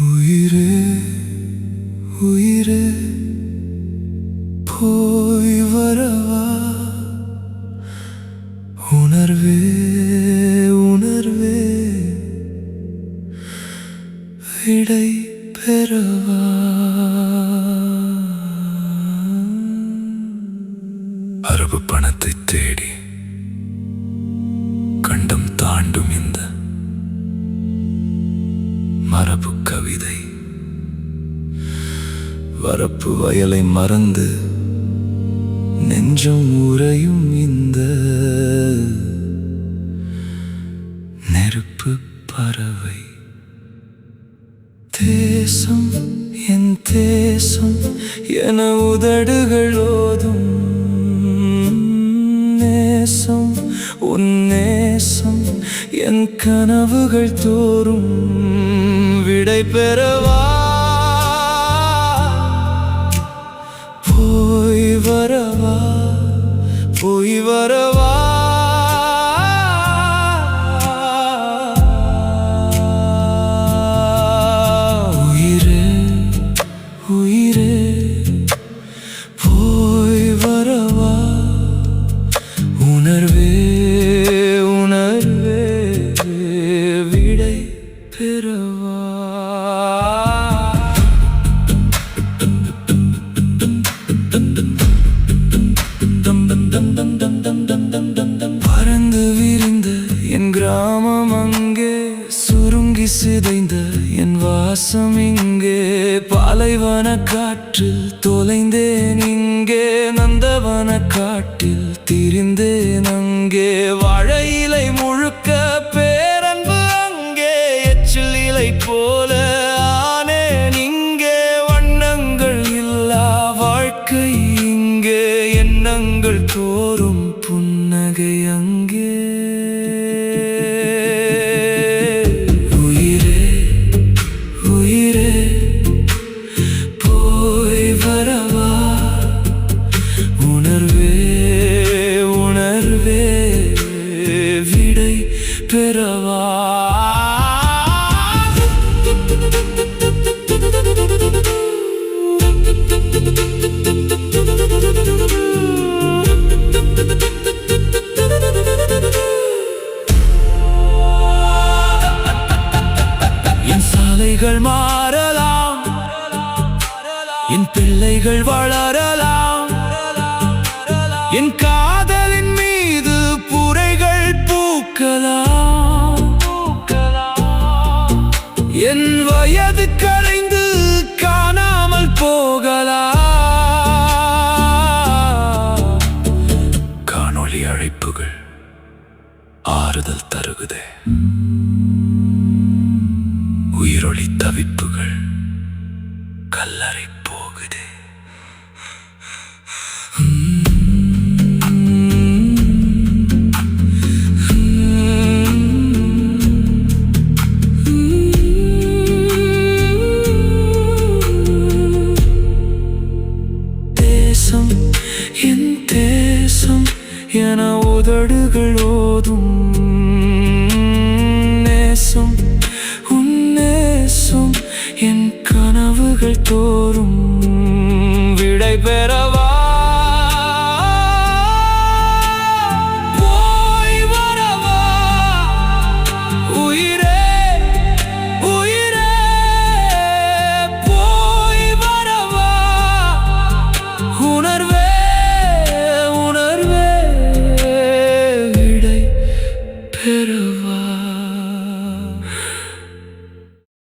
உயிரே உயிரே போய் வரவா, உணர்வே உணர்வே விடை பெறவா. அரபு பணத்தை தேடி கண்டம் தாண்டும் இந்த மரபு கவிதை, வரப்பு வயலை மறந்து நெஞ்சம் உறையும் இந்த நெருப்பு பறவை. தேசம் என் தேசம் என உதடுகள் ஓதும், நேசம் உன் நேசம் என் கனவுகள் தோறும் விடை பெறவா. போய் வரவா போய் வரவா. உயிரே உயிரே போய் வரவா, உணர்வே உணர்வே விடை பெறவா. பறந்து விரிந்த என் கிராமம் அங்கே, சுருங்கி சிதைந்த என் வாசம் இங்கே. பாலைவன காற்றில் தொலைந்தேன் இங்கே, நந்தவன காட்டில் திரிந்தேன் அங்கே. வாழை இலை முழுக்க பேரன்பு அங்கே, எச்சில் இலை போல ஆனேன் இங்கே. வண்ணங்கள் இல்லா வாழ்க்கை இங்கே, எண்ணங்கள் தோறும் புன்னகை அங்கே. உயிரே உயிரே போய் வரவா, உணர்வே உணர்வே விடை பெறவா. என் சாலைகள் மாறலாம், என் பிள்ளைகள் வளரலாம், என் காதலின் மீது புரைகள் பூக்கலாம். என் வயது கரைந்து காணாமல் போகலாம். காணொளி அழைப்புகள் ஆறுதல் தருகுதே, உயிரொளி தவிப்புகள் கல்லறை போகுதே. தேசம் என் தேசம் என உதடுகள் ஓதும், நேசம் உன் நேசம் என் கனவுகள் தோறும் விடை பெறவா. போய் வரவா, உயிரே உயிரே போய் வரவா, உணர்வே உணர்வே விடை பெறவா.